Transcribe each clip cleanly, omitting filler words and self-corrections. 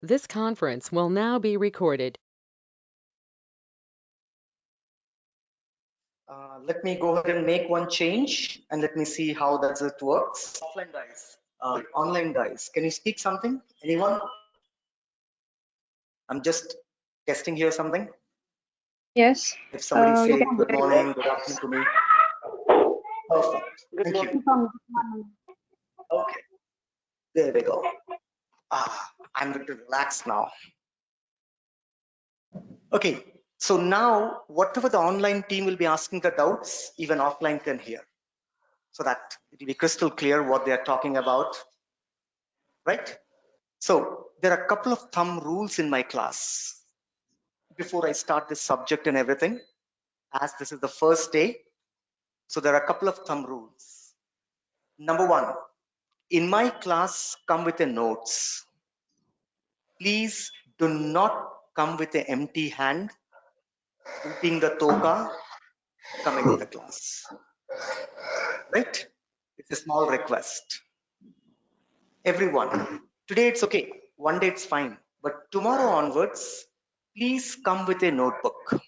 This conference will now be recorded. Let me go ahead and make one change and let me see how does it works. Offline guys, online guys, can you speak something? Anyone? I'm just testing here something. Yes. If somebody say good morning, good afternoon to me. Perfect. Thank you. Okay, there we go. I'm going to relax now. Okay, so now whatever the online team will be asking the doubts, even offline can hear, so that it will be crystal clear what they are talking about, right? So there are a couple of thumb rules in my class. Before I start this subject and everything, as this is the first day, so there are a couple of thumb rules. Number one, in my class, come with the notes. Please do not come with an empty hand, putting the toga, coming to the class. Right? It's a small request. Everyone, today it's okay. One day it's fine. But tomorrow onwards, please come with a notebook,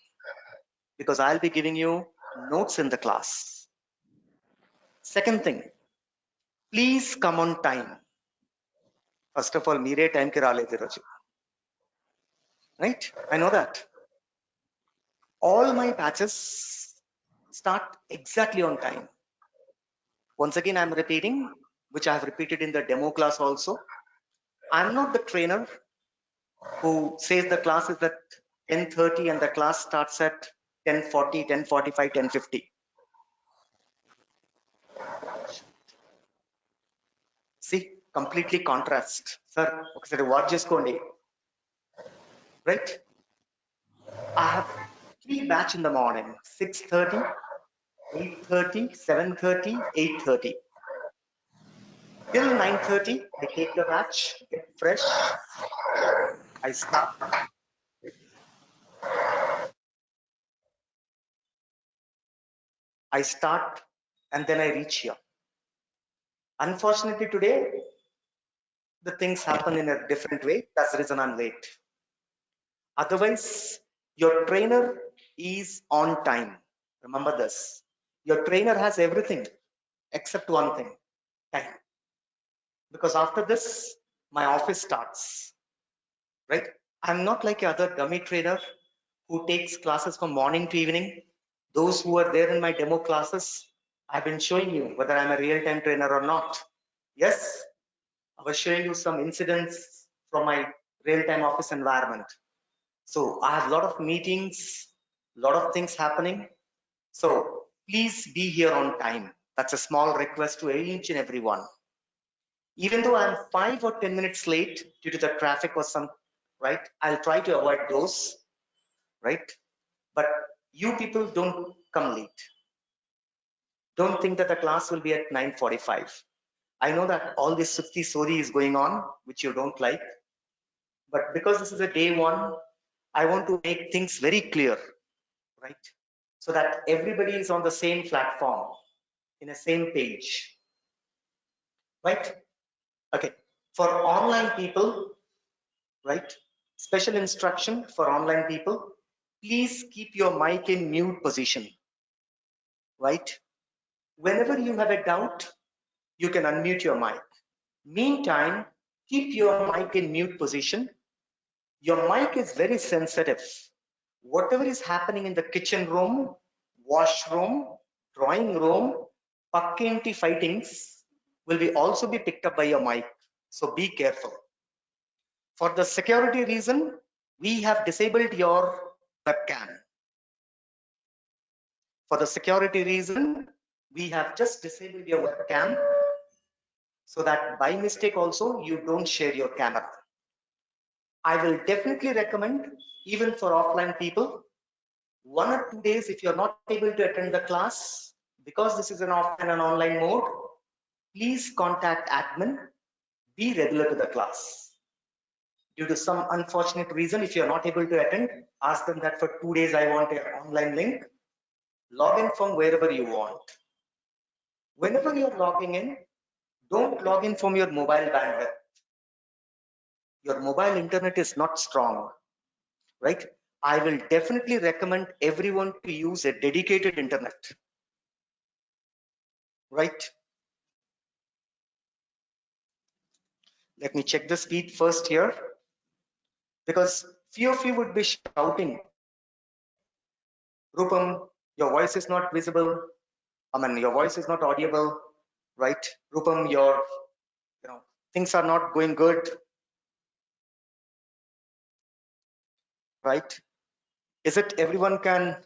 because I'll be giving you notes in the class. Second thing, please come on time. First of all, mere time ke raale the raju. Right? I know that. All my batches start exactly on time. Once again, I'm repeating, which I have repeated in the demo class also. I'm not the trainer who says the class is at 10:30 and the class starts at 10:40, 10:45, 10:50. See, completely contrast. Sir, okay, what just going right? I have 3 batch in the morning, 6:30, 8:30, 7:30, 8:30. Till 9:30, I take the batch, get fresh, I start. And then I reach here. Unfortunately today, the things happen in a different way. That's the reason I'm late. Otherwise, your trainer is on time. Remember this. Your trainer has everything except one thing, time. Because after this, my office starts, right? I'm not like other dummy trainer who takes classes from morning to evening. Those who are there in my demo classes, I've been showing you whether I'm a real-time trainer or not. Yes, I was showing you some incidents from my real-time office environment. So I have a lot of meetings, a lot of things happening. So please be here on time. That's a small request to each and everyone. Even though I'm 5 or 10 minutes late due to the traffic or some, right? I'll try to avoid those, right? But you people don't come late. Don't think that the class will be at 9:45. I know that all this Sukti Sori is going on, which you don't like. But because this is a day one, I want to make things very clear, right? So that everybody is on the same platform, in the same page, right? Okay, for online people, right? Special instruction for online people, please keep your mic in mute position, right? Whenever you have a doubt, you can unmute your mic. Meantime, keep your mic in mute position. Your mic is very sensitive. Whatever is happening in the kitchen room, washroom, drawing room, pakkinti fightings will be also be picked up by your mic. So be careful. For the security reason, we have disabled your webcam. For the security reason, we have just disabled your webcam so that by mistake also you don't share your camera. I will definitely recommend, even for offline people, 1 or 2 days if you're not able to attend the class, because this is an offline and online mode, please contact admin, be regular to the class. Due to some unfortunate reason, if you're not able to attend, ask them that for 2 days I want an online link, log in from wherever you want. Whenever you're logging in, don't log in from your mobile bandwidth. your mobile internet is not strong, right? I will definitely recommend everyone to use a dedicated internet, right? Let me check the speed first here, because few of you would be shouting, Rupam, your voice is not visible. Your voice is not audible, right? Rupam, your things are not going good, right? Is it everyone can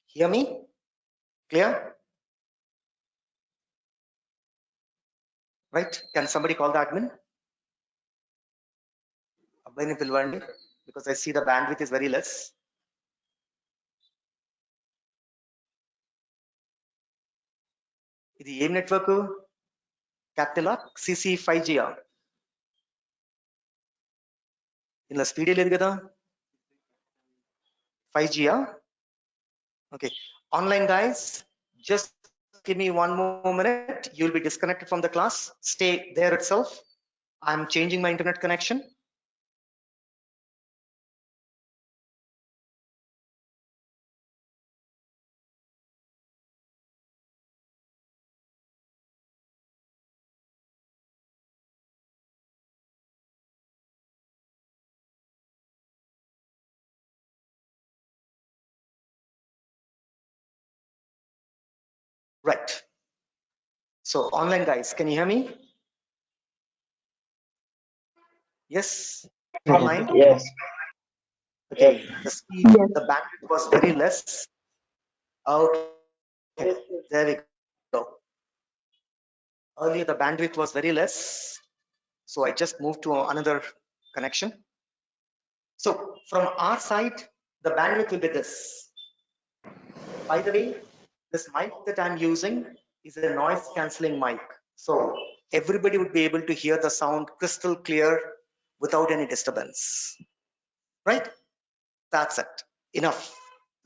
hear me? Clear? Right? Can somebody call the admin? Abhinav Pilwani, because I see the bandwidth is very less. ఇది ఏం network capital CC 5G ఇలా speed లేదు కదా 5G okay online guys just give me one more minute, you'll be disconnected from the class, stay there itself. I'm changing my internet connection. Right. So online guys, can you hear me? Yes. Online. Yes. Okay. The speed, Yes. the bandwidth was very less. Okay. There we go. Earlier the bandwidth was very less, so I just moved to another connection. So from our side, the bandwidth will be this. By the way, this mic that I'm using is a noise cancelling mic, so everybody would be able to hear the sound crystal clear without any disturbance, right? That's it. Enough.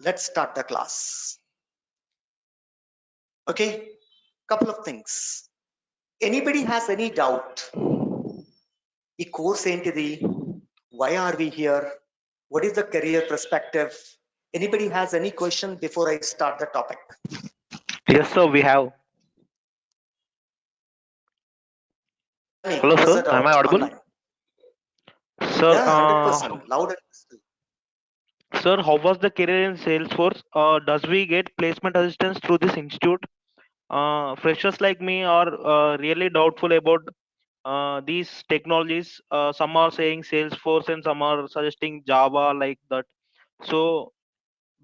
Let's start the class. Okay, couple of things. Anybody has any doubt? ఈ course ఏంటిది? Why are we here? What is the career perspective? Anybody has any question before I start the topic? Yes, sir, we have. Tell me, Hello, what's sir. the Am doubt I audible? online? Sir, Yeah, 100%. Loud and crystal. sir, how was the career in Salesforce? Does we get placement assistance through this institute? Freshers like me are really doubtful about these technologies. Some are saying Salesforce and some are suggesting Java like that. So,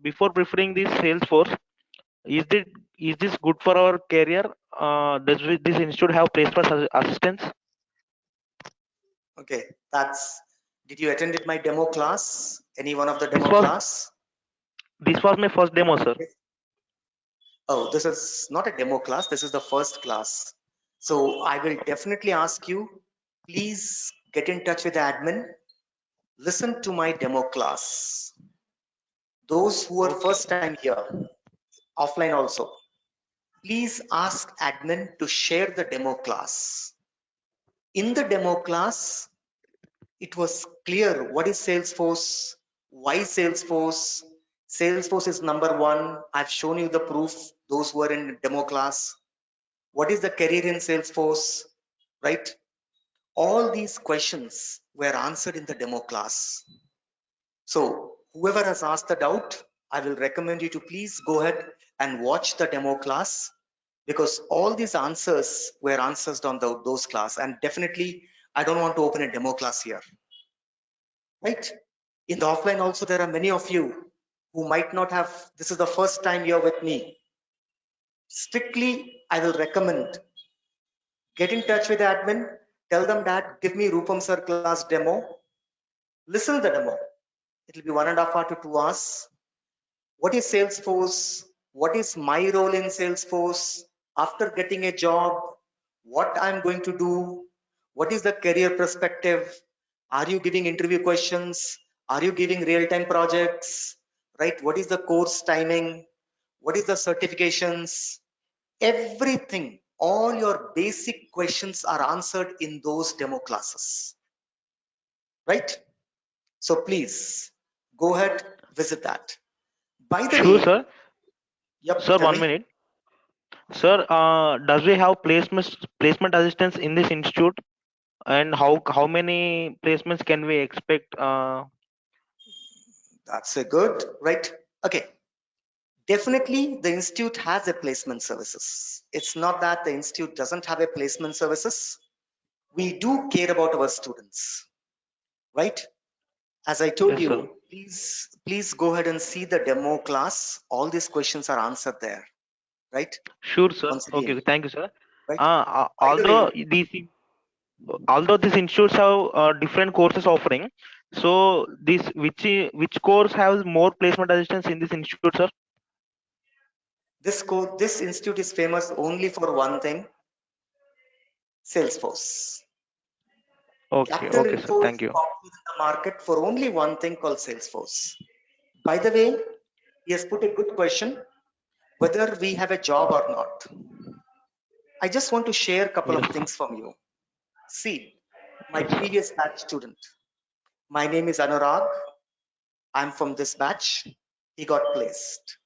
before preferring this Salesforce, is this good for our career? This institute have placement assistance? Okay, did you attended my demo class? Any one of the This demo was class? this was my first demo, sir. Oh, this is not a demo class. This is the first class. So I will definitely ask you, please get in touch with the admin. Listen to my demo class. Those who are first time here, offline also, please ask admin to share the demo class. In the demo class, it was clear what is Salesforce, why Salesforce. Salesforce is number one. I've shown you the proof, those who are in demo class. What is the career in Salesforce, right? All these questions were answered in the demo class. So whoever has asked the doubt, I will recommend you to please go ahead and watch the demo class, because all these answers were answers on those class, and definitely I don't want to open a demo class here, right? In the offline also, there are many of you who might not have, this is the first time you're with me. Strictly, I will recommend, get in touch with the admin, tell them that, give me Rupam sir class demo, listen to the demo. It will be 1.5 hours to 2 hours. What is Salesforce? What is my role in Salesforce? After getting a job, what I'm going to do? What is the career perspective? Are you giving interview questions? Are you giving real-time projects? Right? What is the course timing? What is the certifications? Everything, all your basic questions are answered in those demo classes. right? So please go ahead, visit that. By the Sure, way, sir. yep, Sir, tell 1 me. minute. Sir, does we have placement assistance in this institute, and how many placements can we expect? That's a good, right? Okay. Definitely, the institute has a placement services. It's not that the institute doesn't have a placement services. We do care about our students, right? As I told Yes, sir. you, please go ahead and see the demo class. All these questions are answered there, right? Sure, sir. Once Okay, again, thank you, sir. right? By the Although way, these institutes have different courses offering, so which course has more placement assistance in this institute, sir? this institute is famous only for one thing, Salesforce. Okay, Captain okay, sir. Resource Thank you. competes in the market for only one thing called Salesforce. By the way, he has put a good question, whether we have a job or not. I just want to share a couple of Yes, things from you. See, my yes, sir. previous batch student. My name is Anurag. I'm from this batch. He got placed.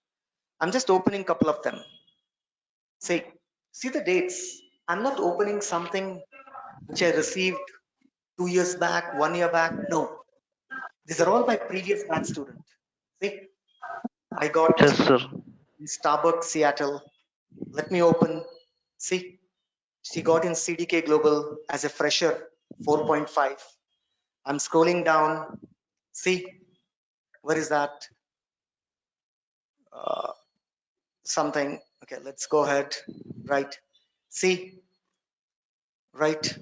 I'm just opening a couple of them. See, see the dates. I'm not opening something which I received 2 years back, 1 year back. No, these are all my previous batch student. See, I got Yes, sir. in Starbucks, Seattle. Let me open. See, she got in CDK Global as a fresher, 4.5. I'm scrolling down. See, where is that? Uh, something. Okay, let's go ahead. Right. See, right.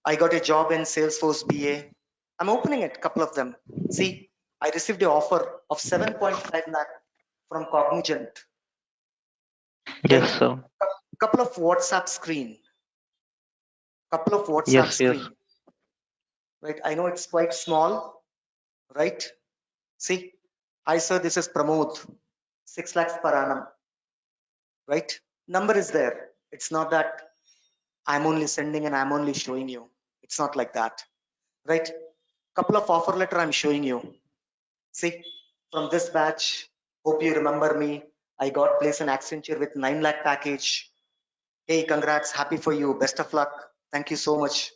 I got a job in Salesforce BA. I'm opening it, couple of them. See, I received an offer of 7.5 lakh from Cognizant. Yes, Then sir. couple of WhatsApp screen, couple of WhatsApp Yes, yes. screen. Right. I know it's quite small, right? See, hi sir, this is Pramod, 6 lakhs per annum, right? Number is there. It's not that I'm only sending and I'm only showing you. It's not like that, right? Couple of offer letter I'm showing you. See, from this batch, hope you remember me. I got placed in Accenture with 9 lakh package. Hey, congrats, happy for you. Best of luck. Thank you so much.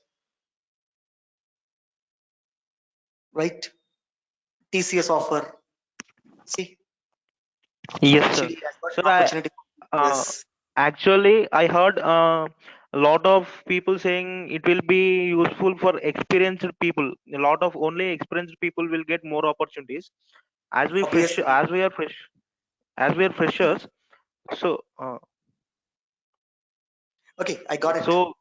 Right? TCS offer. See, Yes, sir. actually, I got Sir, an opportunity. uh, Yes, actually, I heard a lot of people saying it will be useful for experienced people. A lot of only experienced people will get more opportunities. obviously. As we are freshers. So, Okay, I got it. so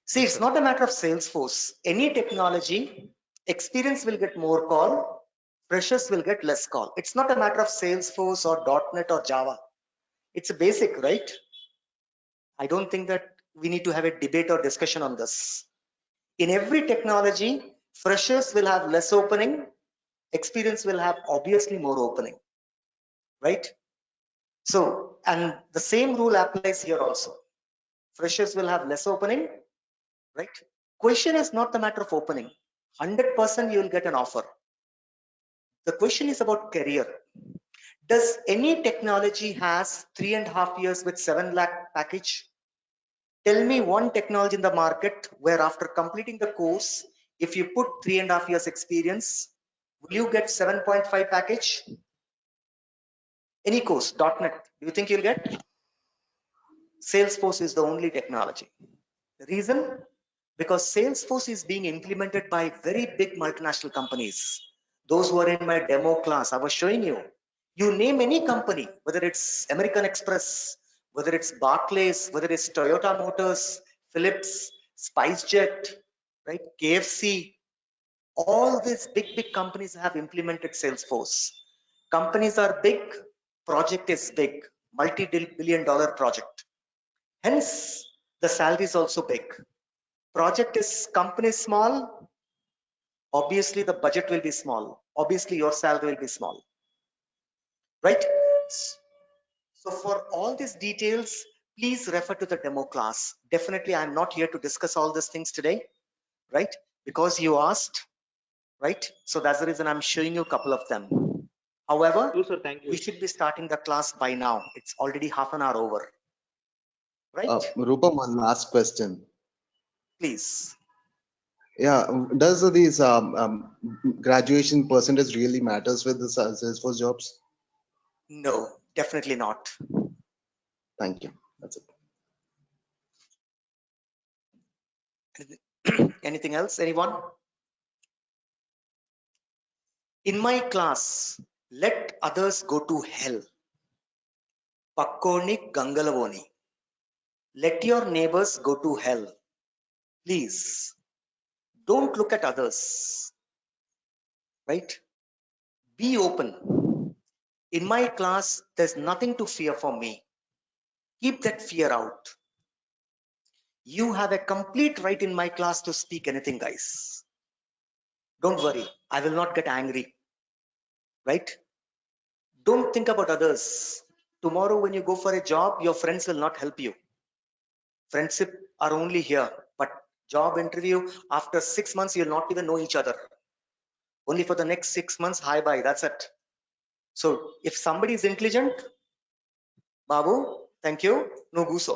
See, yes, it's sir. not a matter of Salesforce. Any technology, experience will get more call, freshers will get less call. It's not a matter of Salesforce or .NET or Java. It's a basic, right? I don't think that we need to have a debate or discussion on this. In every technology, freshers will have less opening, experience will have obviously more opening, right? So, and the same rule applies here also. Freshers will have less opening, right? Question is not the matter of opening. 100% you will get an offer. The question is about career. Does any technology has 3.5 years with 7 lakh package? Tell me one technology in the market where after completing the course, if you put 3.5 years experience, will you get 7.5 package? Any course, .NET, do you think you'll get? Salesforce is the only technology. The reason? Because Salesforce is being implemented by very big multinational companies. Those who are in my demo class, I was showing you. You name any company, whether it's American Express, whether it's Barclays, whether it's Toyota Motors, Philips, SpiceJet, right? KFC, all these big companies have implemented Salesforce. Companies are big, project is big, multi-billion dollar project. Hence, the salary is also big. Project is company small, obviously the budget will be small. Obviously your salary will be small, right? So for all these details, please refer to the demo class. Definitely, I'm not here to discuss all these things today, right? Because you asked, right? So that's the reason I'm showing you a couple of them. However, True, sir. Thank we you. should be starting the class by now. It's already half an hour over, right? Rupam, one last question. Please. Yeah, does these graduation percentage really matters with the Salesforce jobs? No, definitely not. Thank you. That's it. Anything else? Anyone? In my class, let others go to hell. Pakkoni Gangalavoni. Let your neighbors go to hell. Please don't look at others, right? Be open. In my class, there's nothing to fear for me. Keep that fear out. You have a complete right in my class to speak anything, guys. Don't worry, I will not get angry, right? Don't think about others. Tomorrow, when you go for a job, your friends will not help you. Friendship are only here, but job interview, after 6 months, you'll not even know each other. Only for the next 6 months, hi bye, that's it. So if somebody is intelligent, Babu, thank you, no guso.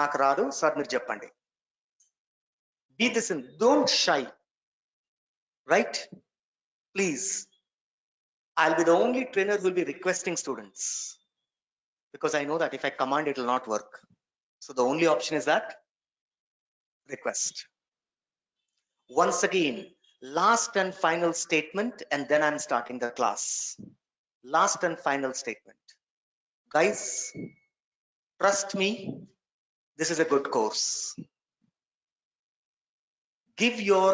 నాకు రాదు sir మీరు చెప్పండి. Be this in, don't shy, right? Please, I'll be the only trainer who will be requesting students because I know that if I command, it will not work. So the only option is that request. Once again, last and final statement, and then I'm starting the class. Last and final statement. Guys, trust me, this is a good course. Give your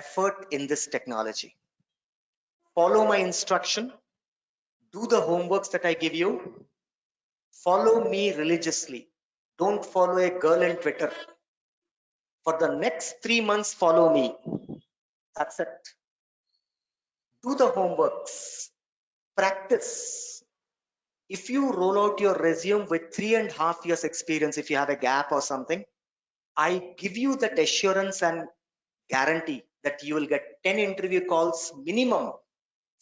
effort in this technology. Follow my instruction. Do the homeworks that I give you. Follow me religiously. Don't follow a girl on Twitter. For the next 3 months, follow me. That's it. Do the homeworks. Practice. If you roll out your resume with 3.5 years experience, if you have a gap or something, I give you that assurance and guarantee that you will get 10 interview calls minimum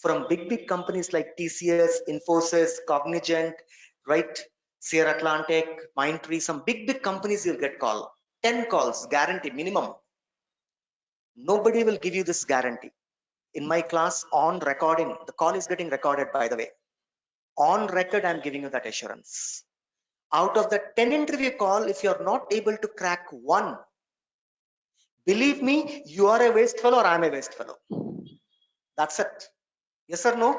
from big companies like TCS, Infosys, Cognizant, right? Sierra Atlantic, Mindtree, some big companies you'll get call. 10 calls, guarantee minimum. Nobody will give you this guarantee. In my class on recording, the call is getting recorded, by the way. On record, I'm giving you that assurance. Out of the 10 interview call, if you're not able to crack one, believe me, you are a waste fellow or I'm a waste fellow. That's it. Yes or no?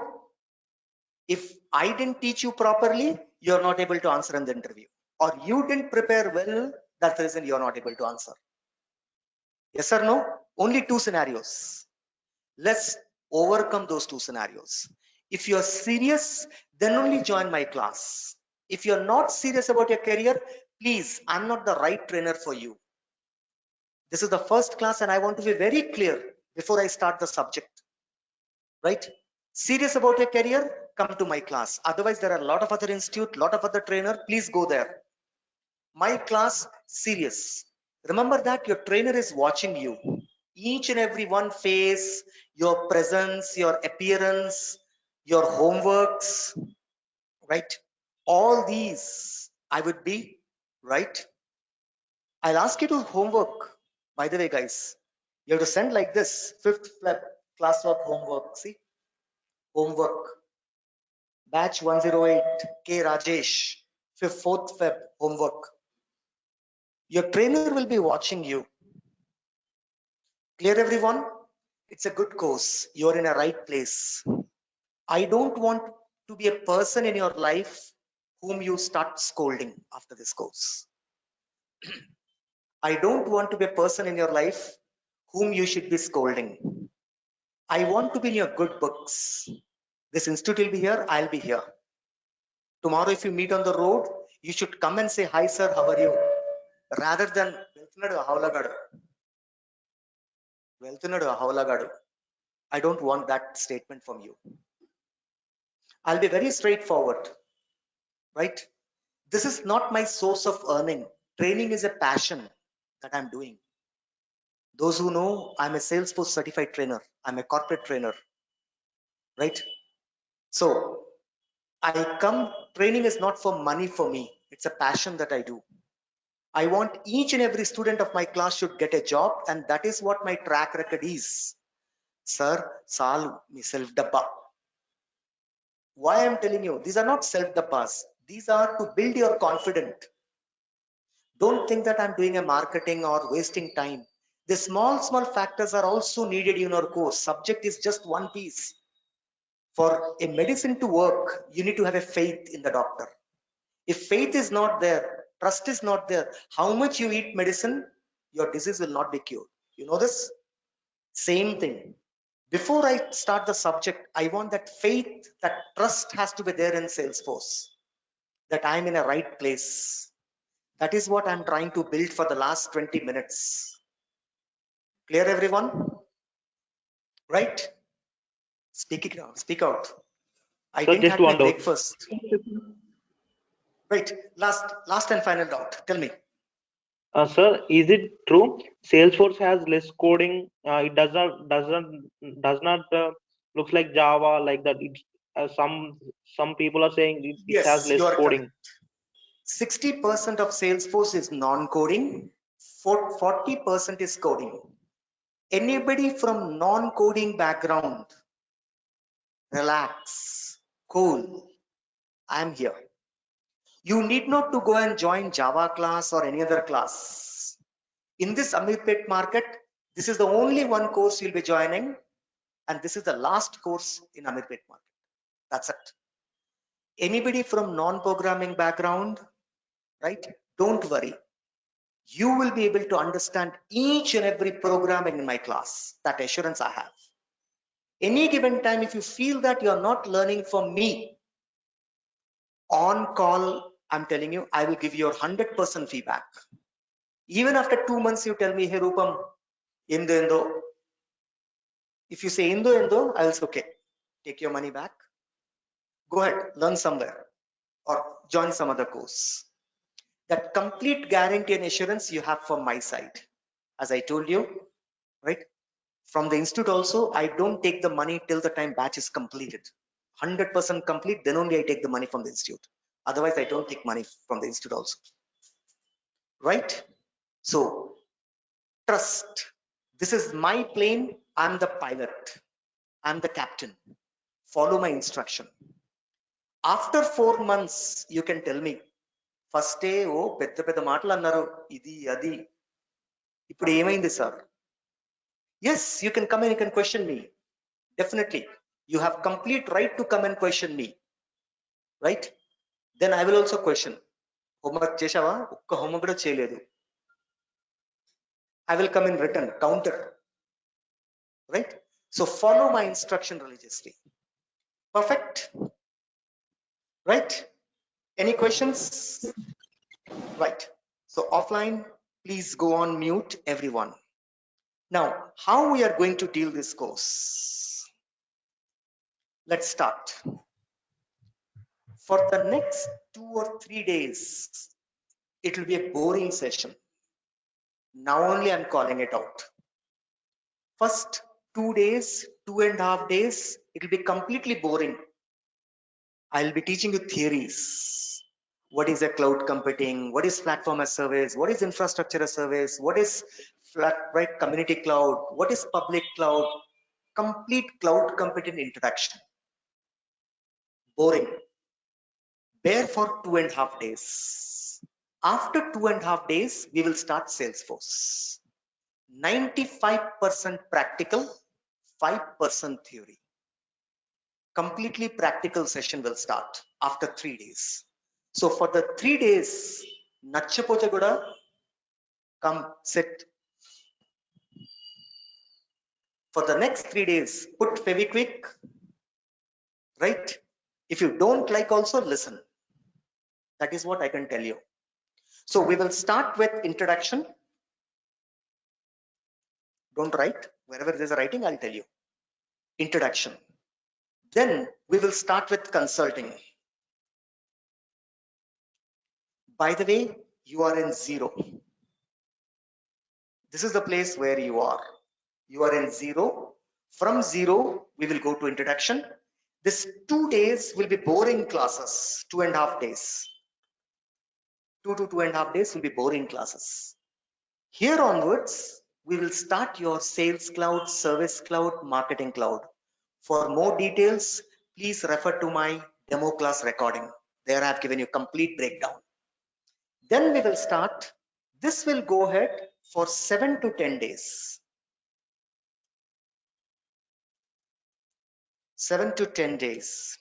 If I didn't teach you properly, you're not able to answer in the interview. Or you didn't prepare well, that's the reason you're not able to answer. Yes or no? Only two scenarios. Let's overcome those two scenarios. If you're serious, then only join my class. If you're not serious about your career, please, I'm not the right trainer for you. This is the first class and I want to be very clear before I start the subject, right? Serious about your career, come to my class. Otherwise, there are a lot of other institute, lot of other trainer, please go there. My class, serious. Remember that your trainer is watching you. Each and every one face, your presence, your appearance, your homeworks, right? All these I would be, right? I'll ask you to homework. By the way, guys, you have to send like this, 5th Feb classwork homework. See, homework. Batch 108, K Rajesh, 4th Feb homework. Your trainer will be watching you. Clear, everyone? It's a good course. You're in a right place. I don't want to be a person in your life whom you start scolding after this course. I don't want to be a person in your life whom you should be scolding. I want to be in your good books. This institute will be here, I'll be here. Tomorrow, if you meet on the road, you should come and say, hi sir, how are you? Rather than, I don't want that statement from you. I'll be very straightforward, right? This is not my source of earning. Training is a passion that I'm doing. Those who know, I'm a Salesforce certified trainer. I'm a corporate trainer, right? So training is not for money for me. It's a passion that I do. I want each and every student of my class should get a job, and that is what my track record is. Sir, Salu, me self dabba. Why I'm telling you, these are not self dabbas. These are to build your confidence. Don't think that I'm doing a marketing or wasting time. The small factors are also needed in your course. Subject is just one piece. For a medicine to work, you need to have a faith in the doctor. If faith is not there, trust is not there, how much you eat medicine, your disease will not be cured. You know this? Same thing. Before I start the subject, I want that faith, that trust has to be there in Salesforce, that I'm in a right place. That is what I'm trying to build for the last 20 minutes. Clear, everyone? Right? Speak it out. Speak out. I Sir, didn't just have my one doubt. breakfast. Right. Last and final doubt. Tell me. Sir, is it true Salesforce has less coding? It does not looks like Java like that. Some people are saying it has Yes, you less are correct. coding. 60% of Salesforce is non-coding, 40% is coding. Anybody from non-coding background, relax, cool, I'm here. You need not to go and join Java class or any other class. In this Amirpet market, this is the only one course you'll be joining, and this is the last course in Amirpet market. That's it. Anybody from non-programming background, right? Don't worry. You will be able to understand each and every programming in my class. That assurance I have. Any given time, if you feel that you're not learning from me, on call, I'm telling you, I will give you your 100% feedback. Even after 2 months, you tell me, hey Rupam, Indo. If you say Indo, I will say, okay, take your money back. Go ahead, learn somewhere or join some other course. That complete guarantee and assurance you have from my side. As I told you, right? From the institute also, I don't take the money till the time batch is completed. 100% complete, then only I take the money from the institute. Otherwise, I don't take money from the institute also. Right? So, trust. This is my plane. I'm the pilot. I'm the captain. Follow my instruction. After 4 months, you can tell me. First day, oh, పెద్ద మాటలు అన్నారు ఇది అది ఇప్పుడు ఏమైంది sir? Yes, you can come and you can question me. Definitely. You have complete right to come and question me. Right? Then I will also question. Homework చేశావా? ఒక్క homework కూడా చేయలేదు. I will come in written, counter. Right? So follow my instruction religiously. Perfect? Right? Any questions? Right. So offline, please go on mute, everyone. Now, how we are going to deal this course? Let's start. For the next 2 or 3 days, it will be a boring session. Now only I'm calling it out. First 2 days, 2.5 days, it will be completely boring. I'll be teaching you theories. What is a cloud computing? What is platform as service? What is infrastructure as service? What is right community cloud? What is public cloud? Complete cloud computing introduction. Boring. Bear for 2.5 days. After 2.5 days, we will start Salesforce. 95% practical, 5% theory. Completely practical session will start after 3 days. So for the 3 days, Nachapote Guda, come sit. For the next 3 days, put Feviquick, right? If you don't like also, listen. That is what I can tell you. So we will start with introduction. Don't write. Wherever there's a writing, I'll tell you. Introduction. Then we will start with consulting. By the way, you are in zero. This is the place where you are. You are in zero. From zero, we will go to introduction. This 2 days will be boring classes, 2.5 days. 2 to 2.5 days will be boring classes. Here onwards, we will start your Sales Cloud, Service Cloud, Marketing Cloud. For more details, please refer to my demo class recording. There I have given you complete breakdown. Then we will start. This will go ahead for 7 to 10 days. 7 to 10 days.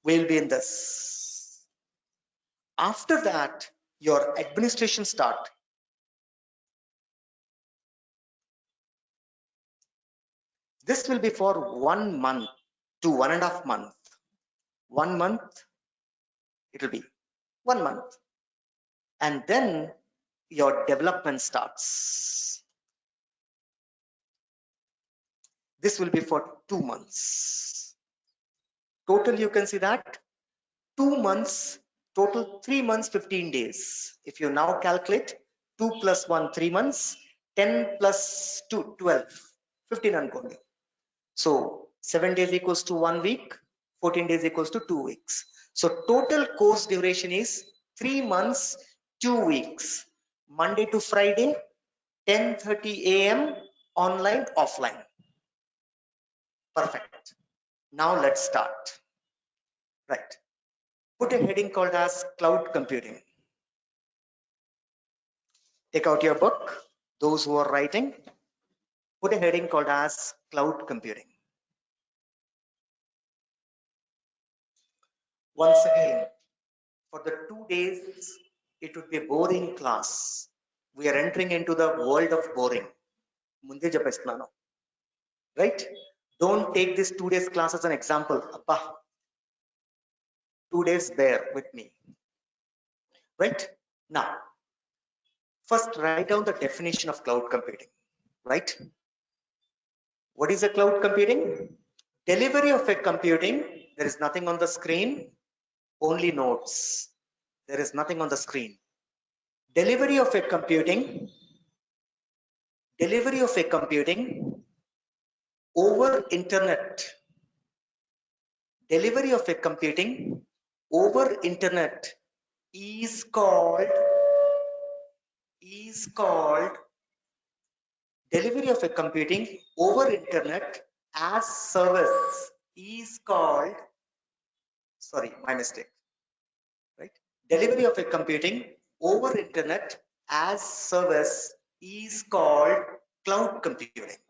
We'll be in this. After that, your administration start. This will be for 1 month to 1.5 month. 1 month, it will be 1 month. And then your development starts. This will be for 2 months. Total, you can see that 2 months, total 3 months, 15 days. If you now calculate 2 plus 1, 3 months, 10 plus 2, 12, 15 uncounted. So 7 days equals to 1 week, 14 days equals to 2 weeks. So total course duration is 3 months, 2 weeks, Monday to Friday, 10:30 a.m. online, offline. Perfect. Now let's start. Right. Put a heading called as cloud computing. Take out your book. Those who are writing, put a heading called as cloud computing. Once again, for the 2 days, it would be a boring class. We are entering into the world of boring. Munde చెప్పేస్తున్నాను. Right? Don't take this 2 days class as an example. Appa, 2 days bear with me. Right? Now, first write down the definition of cloud computing. Right? What is a cloud computing? Delivery of a computing. There is nothing on the screen, only nodes. There is nothing on the screen. Delivery of a computing over internet. Delivery of a computing over internet is called delivery of a computing over internet as service is called, sorry, my mistake, right? Delivery of a computing over internet as service is called cloud computing.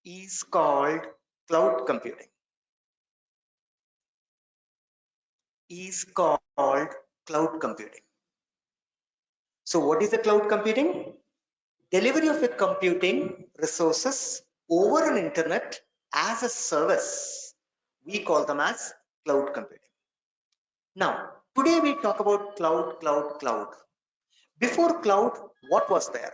Is called cloud computing. Is called cloud computing. So what is the cloud computing? Delivery of a computing resources over an internet as a service. We call them as cloud computing. Now, today we talk about cloud. Before cloud, what was there?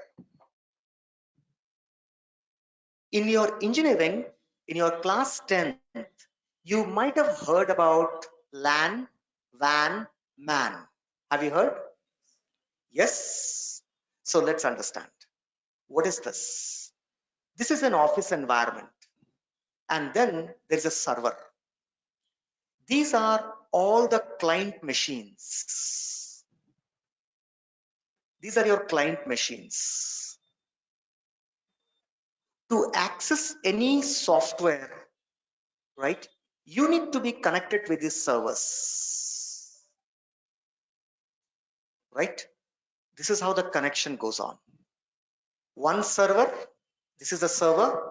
In your engineering, in your class 10th, you might have heard about LAN, WAN, MAN. Have you heard? Yes. So let's understand. What is this? This is an office environment. And then there's a server. These are all the client machines. These are your client machines. To access any software, right, you need to be connected with these servers, right? This is how the connection goes on. One server, this is a server,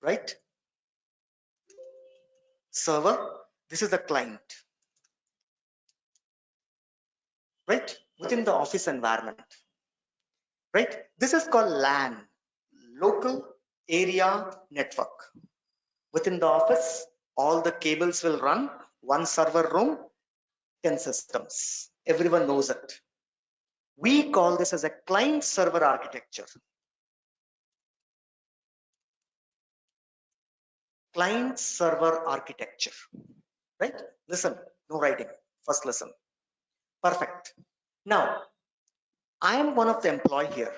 right? Server, this is the client, right? Within the office environment, right? This is called LAN, local area network. Within the office, all the cables will run, one server room, 10 systems. Everyone knows it. We call this as a client server architecture. Client server architecture, right? Listen, no writing, first listen. Perfect. Now, I am one of the employee here.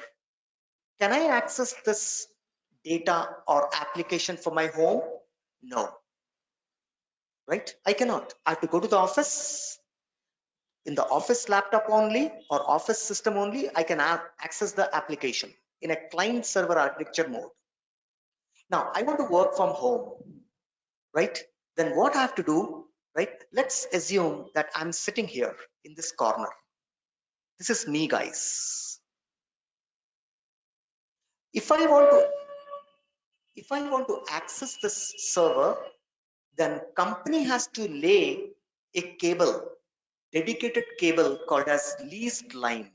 Can I access this data or application for my home? No, right? I cannot. I have to go to the office. In the office laptop only or office system only, I can access the application in a client server architecture mode. Now I want to work from home, right? Then what I have to do, right? Let's assume that I'm sitting here in this corner. This is me, guys. If I want to access this server, then company has to lay a cable, dedicated cable called as leased line.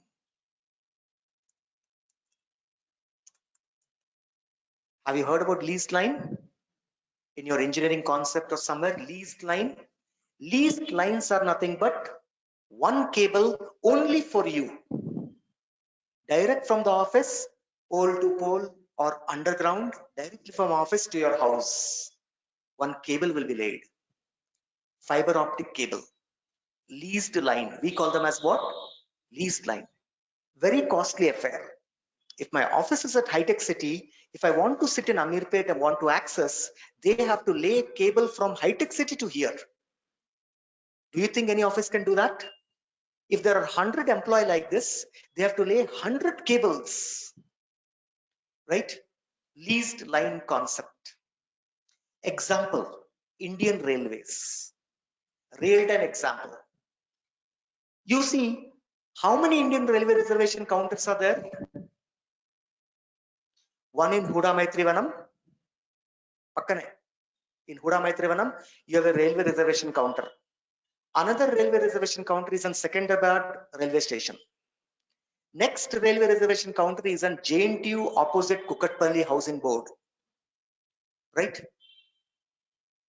Have you heard about leased line? In your engineering concept or somewhere, leased line. Leased lines are nothing but one cable only for you, direct from the office, pole to pole or underground, directly from office to your house. One cable will be laid. Fiber optic cable, leased line. We call them as what? Leased line. Very costly affair. If my office is at high-tech city, if I want to sit in Amirpet and want to access, they have to lay cable from high-tech city to here. Do you think any office can do that? If there are 100 employees like this, they have to lay 100 cables, right? Leased line concept. Example, Indian Railways. Real-time example. You see, how many Indian Railway reservation counters are there? One in Huda Maitrivanam. Pakkane. In Huda Maitrivanam, you have a railway reservation counter. Another railway reservation counter is on Secunderabad railway station. Next railway reservation counter is on JNTU opposite Kukatpalli housing board. Right?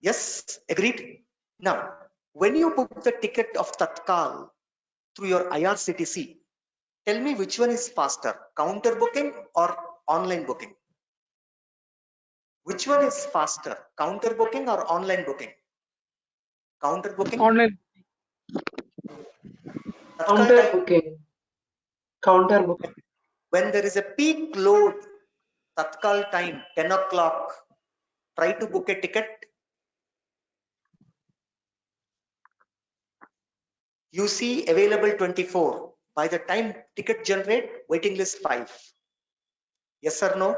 Yes, agreed. Now, when you book the ticket of Tatkal through your IRCTC, tell me which one is faster, counter booking or online booking? Which one is faster, counter booking or online booking? Counter booking? Online. Tatkal Counter time, booking. Counter booking. when there is a peak load, Tatkal time, 10 o'clock, try to book a ticket. You see available 24. By the time ticket generate, waiting list 5. Yes or no?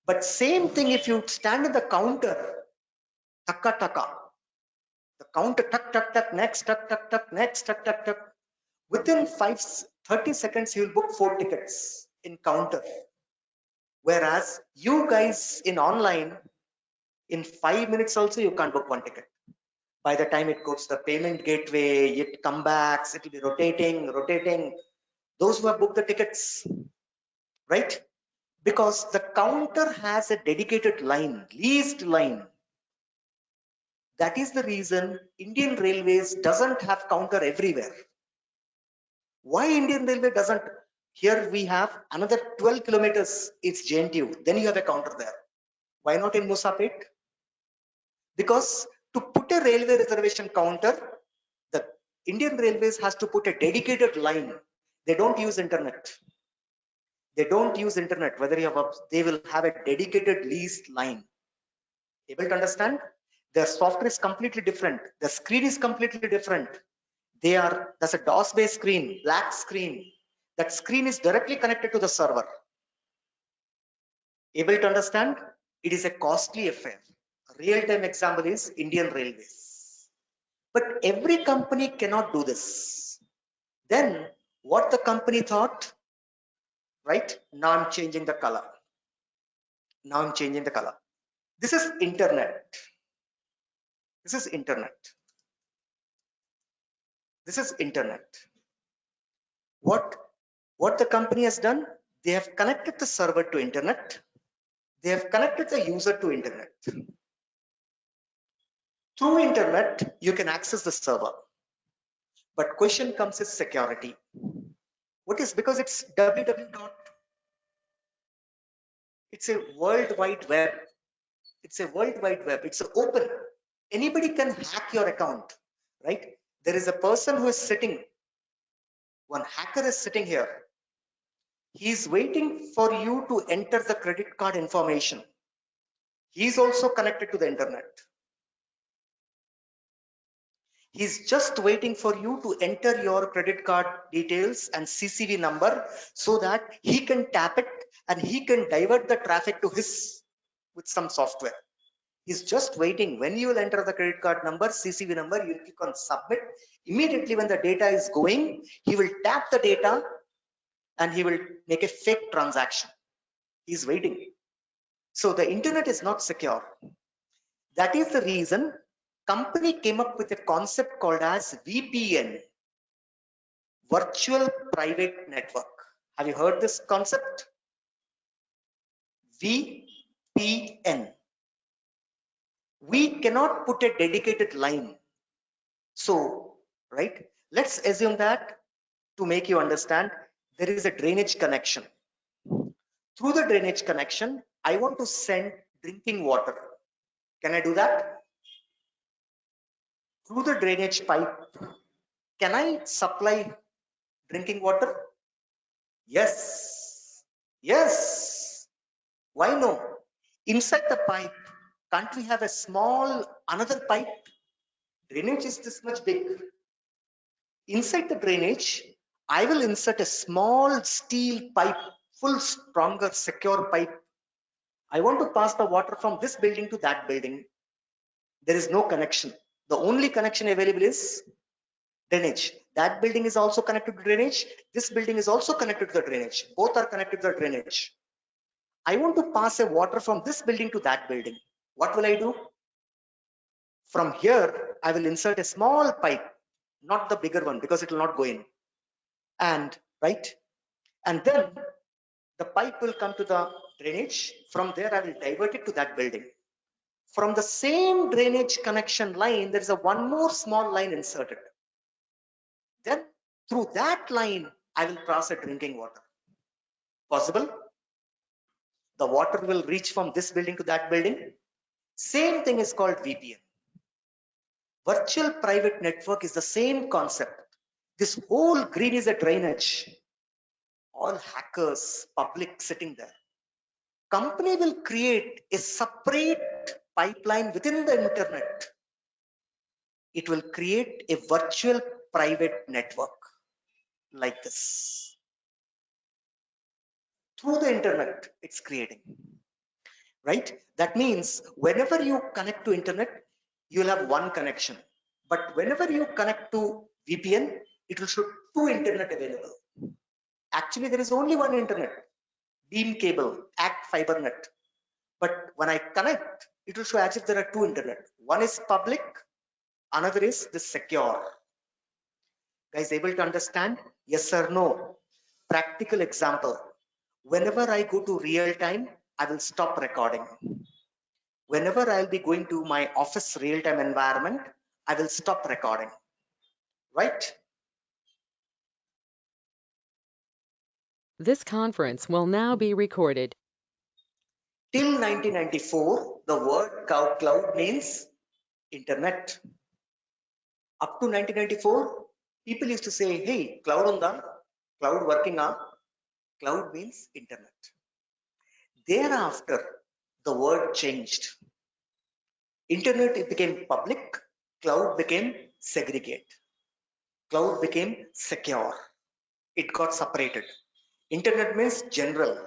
But same thing if you stand in the counter, taka taka, the counter tuck tuck tuck, next tuck tuck tuck, next tuck tuck tuck. Within 30 seconds, you will book 4 tickets in counter. Whereas you guys in online, in 5 minutes also you can't book 1 ticket. By the time it goes to the payment gateway, it comes back, it will be rotating. Those who have booked the tickets, right? Because the counter has a dedicated line, leased line. That is the reason Indian Railways doesn't have counter everywhere. Why Indian Railway doesn't? Here we have another 12 kilometers, it's JNTU, then you have a counter there. Why not in Musapet? Because to put a railway reservation counter, the Indian Railways has to put a dedicated line. They don't use internet. They don't use internet, whether you have, they will have a dedicated leased line. Able to understand? Their software is completely different. The screen is completely different. That's a DOS based screen, black screen. That screen is directly connected to the server. Able to understand? It is a costly affair. Real-time example is Indian Railways. But every company cannot do this. Then what the company thought? Right? Now I'm changing the color. Now I'm changing the color. This is internet. This is internet. This is internet. What the company has done? They have connected the server to internet. They have connected the user to internet. Through internet, you can access the server. But question comes is security. What is, because it's www. It's a world wide web. It's a world wide web. It's open. Anybody can hack your account, right? There is a person who is sitting. One hacker is sitting here. He's waiting for you to enter the credit card information. He's also connected to the internet. He's just waiting for you to enter your credit card details and CCV number so that he can tap it and he can divert the traffic to his with some software. He's just waiting. When you will enter the credit card number, CCV number, you click on submit. Immediately when the data is going, he will tap the data and he will make a fake transaction. He's waiting. So the internet is not secure. That is the reason company came up with a concept called as VPN, virtual private network. Have you heard this concept? VPN. We cannot put a dedicated line. So, right, let's assume that to make you understand, there is a drainage connection. Through the drainage connection, I want to send drinking water. Can I do that? Through the drainage pipe, can I supply drinking water? Yes. Yes. Why no? Inside the pipe, can't we have a small another pipe? Drainage is this much big. Inside the drainage, I will insert a small steel pipe, full stronger, secure pipe. I want to pass the water from this building to that building. There is no connection. The only connection available is drainage. That building is also connected to drainage. This building is also connected to the drainage. Both are connected to the drainage. I want to pass a water from this building to that building. What will I do? From here, I will insert a small pipe, not the bigger one because it will not go in. And right, and then the pipe will come to the drainage. From there, I will divert it to that building. From the same drainage connection line, there is a one more small line inserted. Then through that line, I will pass a drinking water. Possible? The water will reach from this building to that building. Same thing is called VPN. Virtual private network is the same concept. This whole green is a drainage. All hackers, public sitting there. Company will create a separate pipeline within the internet. It will create a virtual private network like this. Through the internet, it's creating. Right? That means whenever you connect to internet, you'll have one connection. But whenever you connect to VPN, it will show two internet available. Actually, there is only one internet, beam cable, ACT fiber net. But when I connect, it will show as if there are two internet. One is public, another is the secure. Guys, able to understand? Yes or no? Practical example. Whenever I go to real time, I will stop recording. Whenever I'll be going to my office real-time environment, I will stop recording, right? This conference will now be recorded. Till 1994, the word cloud means internet. Up to 1994, people used to say, hey, cloud unda, cloud working on, cloud means internet. Thereafter, the word changed. Internet it became public, cloud became segregate. Cloud became secure. It got separated. Internet means general.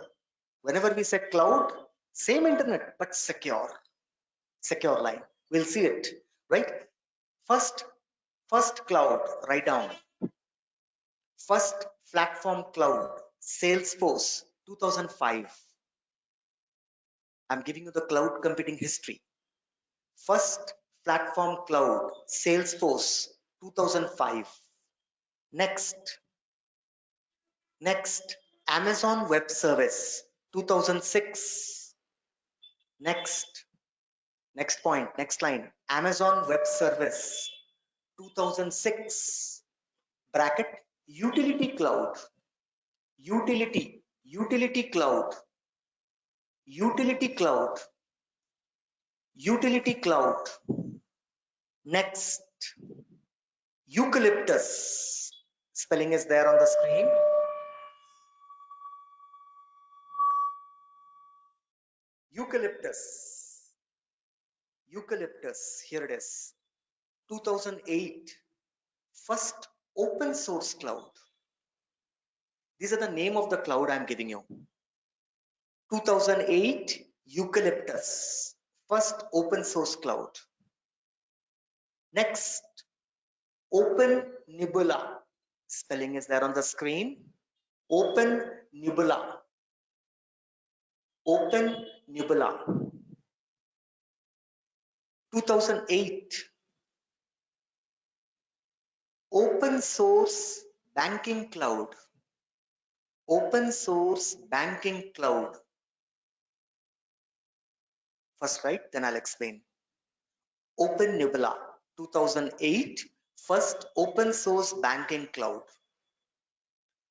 Whenever we say cloud, same internet, but secure line. We'll see it, right? First cloud, write down. First platform cloud, Salesforce, 2005. I'm giving you the cloud computing history. First platform cloud, Salesforce, 2005. Next, Amazon Web Service, 2006. Next point, next line, Amazon Web Service, 2006. Bracket, utility cloud, utility cloud, utility cloud, utility cloud. Next, eucalyptus. Spelling is there on the screen. Eucalyptus. Eucalyptus, here it is. 2008, first open source cloud. These are the name of the cloud I'm giving you. 2008, Eucalyptus, first open source cloud. Next, Open Nebula. Spelling is there on the screen. Open Nebula. Open Nebula. 2008, open source banking cloud. Open source banking cloud. First, right? Then I'll explain. Open Nebula. 2008, first open source banking cloud.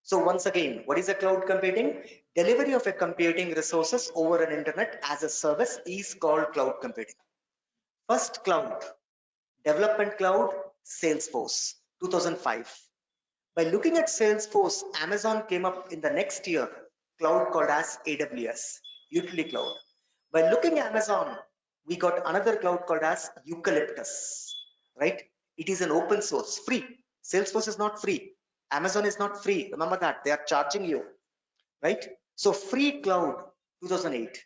So once again, what is a cloud computing? Delivery of a computing resources over an internet as a service is called cloud computing. First cloud, development cloud, Salesforce, 2005. By looking at Salesforce, Amazon came up in the next year, cloud called as AWS, utility cloud. By looking at Amazon, we got another cloud called as Eucalyptus, right? It is an open source, free. Salesforce is not free. Amazon is not free. Remember that they are charging you, right? So free cloud, 2008.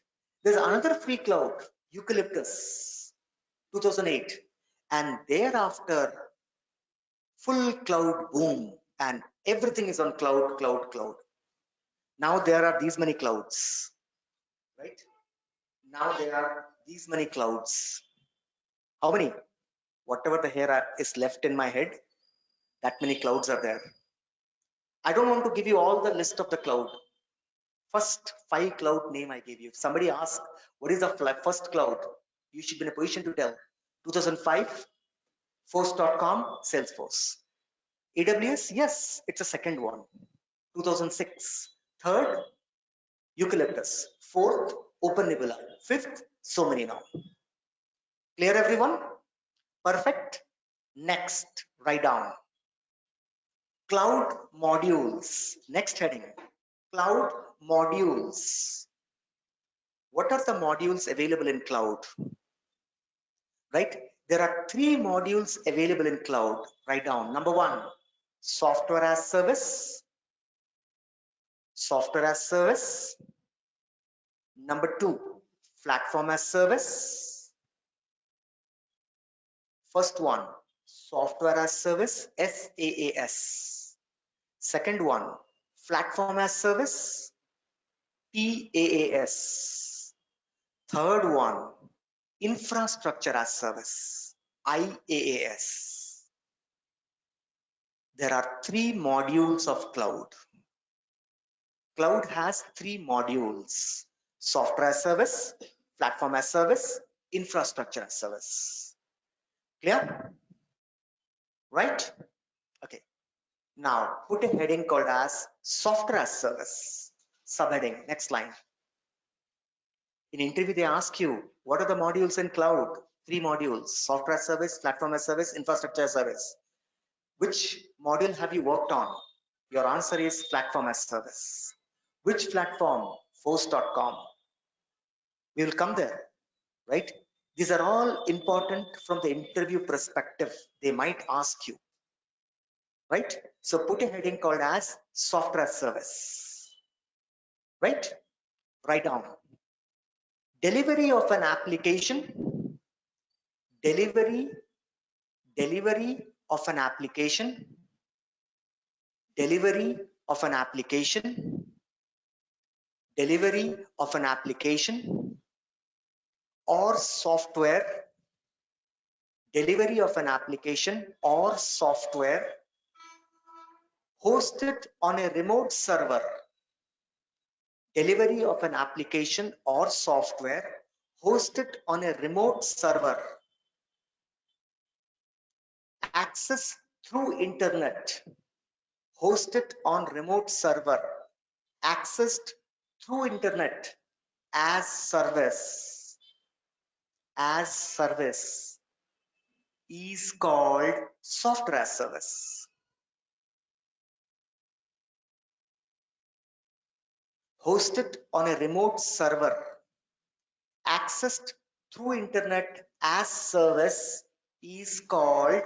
There's another free cloud, Eucalyptus, 2008. And thereafter, full cloud boom, and everything is on cloud, cloud, cloud. Now there are these many clouds, right? Now there are these many clouds. How many? Whatever the hair is left in my head, that many clouds are there. I don't want to give you all the list of the cloud. First 5 cloud name I gave you. If somebody asks, what is the first cloud? You should be in a position to tell. 2005, force.com, Salesforce. AWS, yes, it's a second one. 2006. Third, Eucalyptus. Fourth, Open Nebula. Fifth, so many now. Clear everyone? Perfect. Next, write down. Cloud modules. Next heading. Cloud modules. What are the modules available in cloud? Right? There are 3 modules available in cloud. Write down. Number 1, software as service. Software as service. Number 2, platform as service. First one, software as service, SaaS. Second one, platform as service, PaaS. Third one, infrastructure as service, IaaS. There are 3 modules of cloud. Cloud has 3 modules: software as service, platform as service, infrastructure as service. Clear? Right? Okay. Now put a heading called as software as service. Subheading, next line. In interview, they ask you, what are the modules in cloud? 3 modules: software as service, platform as service, infrastructure as service. Which module have you worked on? Your answer is platform as service. Which platform? Force.com. We will come there, right? These are all important from the interview perspective. They might ask you, right? So put a heading called as software as service, right? Write down. Delivery of an application, delivery of an application, delivery of an application, delivery of an application or software, delivery of an application or software hosted on a remote server, delivery of an application or software hosted on a remote server, access through internet, hosted on remote server, accessed through internet, as service is called software as service. Hosted on a remote server accessed through internet as service is called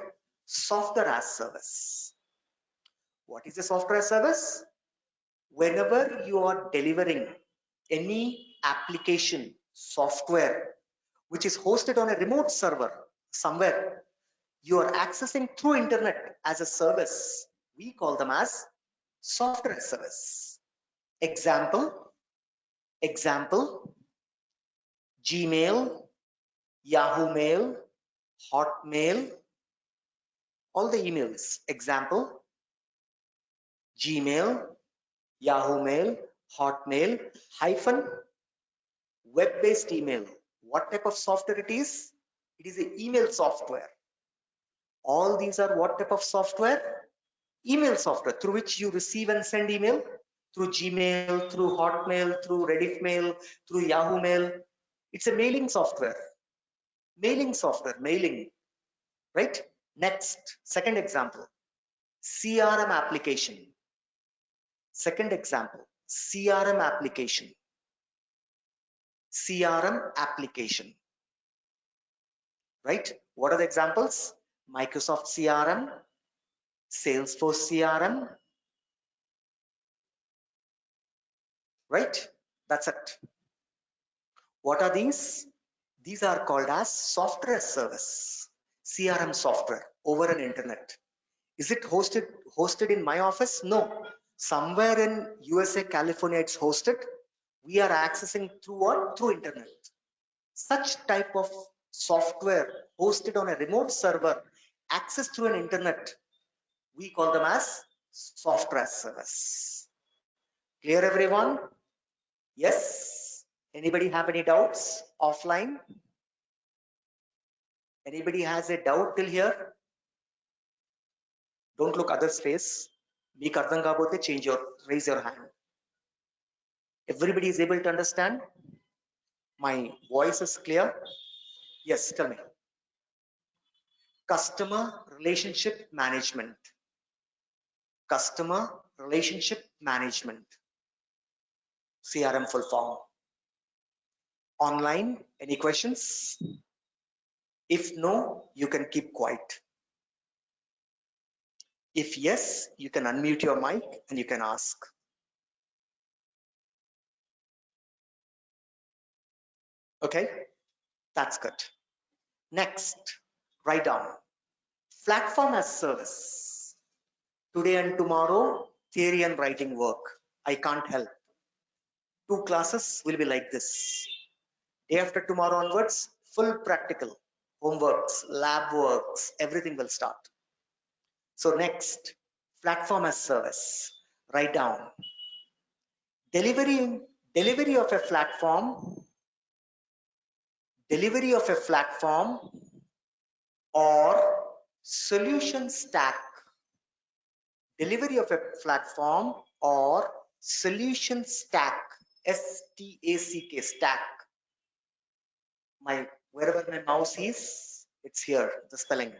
software as service. What is a software as service? Whenever you are delivering any application software which is hosted on a remote server somewhere, you are accessing through internet as a service, we call them as software as service. Example, Gmail, Yahoo Mail, Hotmail, all the emails. Example, Gmail, Yahoo Mail, Hotmail, hyphen web-based email. What type of software it is? It is an email software. All these are what type of software? Email software through which you receive and send email through Gmail, through Hotmail, through Rediff Mail, through Yahoo Mail. It's a mailing software. Mailing, right? Next, second example, CRM application. Second example, CRM application. Right? What are the examples? Microsoft CRM, Salesforce CRM, right? That's it. What are these? These are called as software as service, CRM software over an internet. Is it hosted in my office? No. Somewhere in USA, California, it's hosted. We are accessing through what? Through internet. Such type of software hosted on a remote server, accessed through an internet, we call them as software as service. Clear, everyone? Yes. Anybody have any doubts offline? Anybody has a doubt till here? Don't look others face. Meeku ardham kaapothe raise your hand. Everybody is able to understand? My voice is clear? Yes, tell me. Customer relationship management. Customer relationship management. CRM full form. Online, any questions? If no, you can keep quiet. If yes, you can unmute your mic and you can ask. Okay, that's good. Next, write down. Platform as service. Today and tomorrow, theory and writing work. I can't help. 2 classes will be like this. Day after tomorrow onwards, full practical. Homeworks, lab works, everything will start. So next, platform as service. Write down. Delivery of a platform or solution stack. Delivery of a platform or solution stack. S-T-A-C-K, stack. Wherever my mouse is, it's here, the spelling.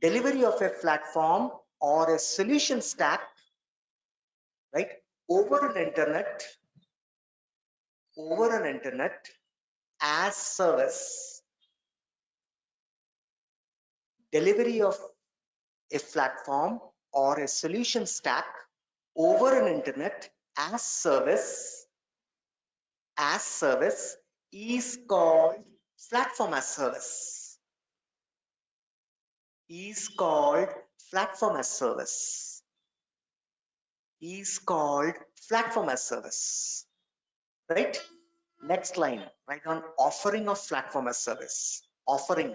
Delivery of a platform or a solution stack, right? Over an internet as service. Delivery of a platform or a solution stack over an internet as service is called platform as service. Is called platform as service. Is called platform as service. Right? Next line, write down offering of platform as service. Offering,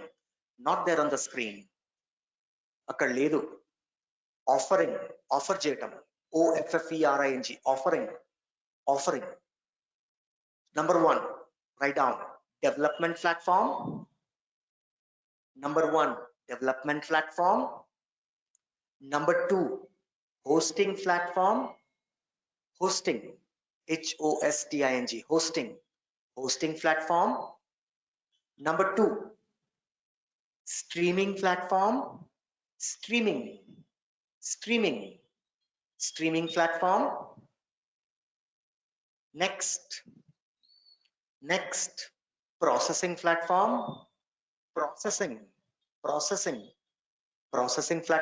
not there on the screen. Akkada ledu. Offering, offer చేయటం. OFFERING, offering. Number 1, write down development platform. Number 1, development platform. Number 2, hosting platform. Hosting, HOSTING, hosting platform. Number 2, streaming platform. Streaming platform. Next, processing platform, processing platform, processing,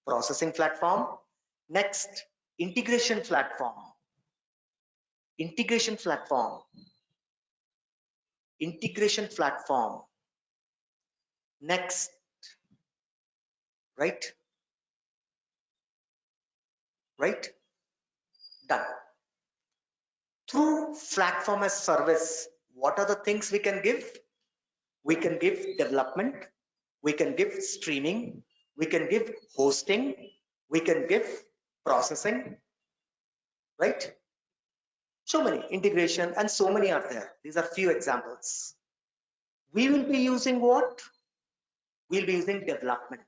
processing platform. Next, integration platform, integration platform, integration platform. Next, right, done. Through platform as service, what are the things we can give? We can give development, we can give streaming, we can give hosting, we can give processing, right? So many integration and so many are there. These are few examples. We will be using what? We'll be using development.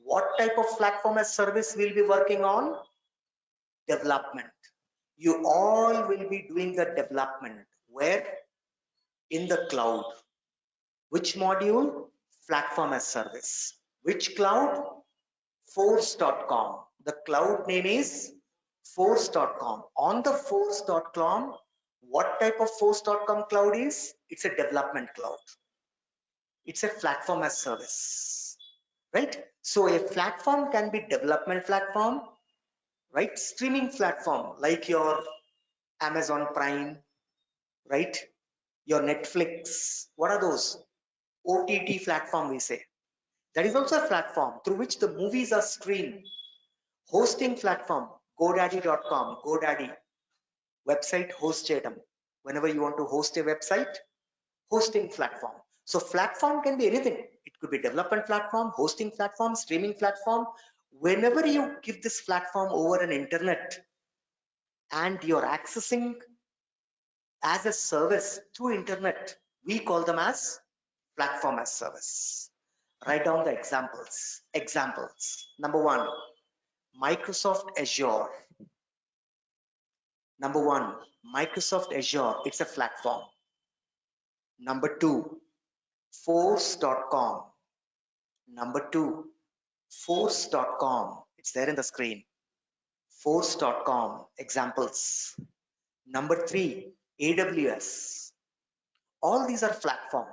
What type of platform as service we'll be working on? Development. You all will be doing the development. Where? In the cloud. Which module? Platform as service. Which cloud? Force.com. The cloud name is Force.com. On the Force.com, what type of Force.com cloud is? It's a development cloud. It's a platform as service, right? So a platform can be development platform, right? Streaming platform like your Amazon Prime, right? Your Netflix. What are those? OTT platform we say. That is also a platform through which the movies are streamed. Hosting platform, GoDaddy.com, GoDaddy, website host చేయడం. Whenever you want to host a website, hosting platform. So platform can be anything. It could be development platform, hosting platform, streaming platform. Whenever you give this platform over an internet and you're accessing as a service through internet, we call them as platform as service. Write down the examples. Examples. Number one, Microsoft Azure. Number one, Microsoft Azure, it's a platform. Number two, Force.com. Number two, Force.com. It's there in the screen. Force.com. Examples. Number three, AWS. All these are platform.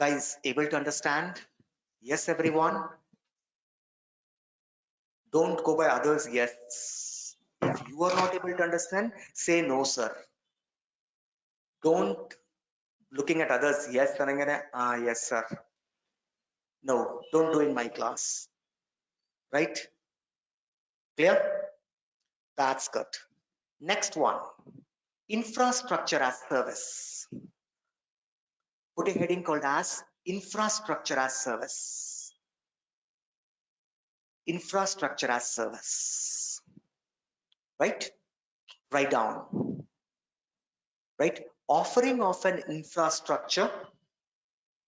Guys, able to understand? Yes, everyone. Don't go by others. Yes. If you are not able to understand, say no, sir. Don't looking at others. Yes, yes, sir. No, don't do in my class. Right? Clear? That's good. Next one, infrastructure as service. Put a heading called as infrastructure as service. Infrastructure as service. Right? Write down. Right? Offering of an infrastructure,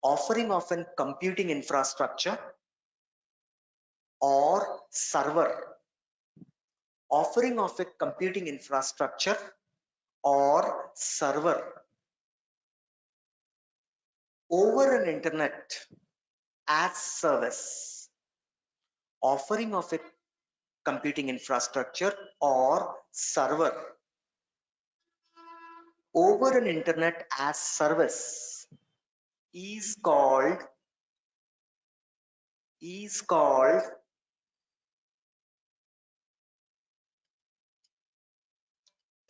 offering of an computing infrastructure or server. Offering of a computing infrastructure or server over an internet as service. Offering of a computing infrastructure or server over an internet as service is called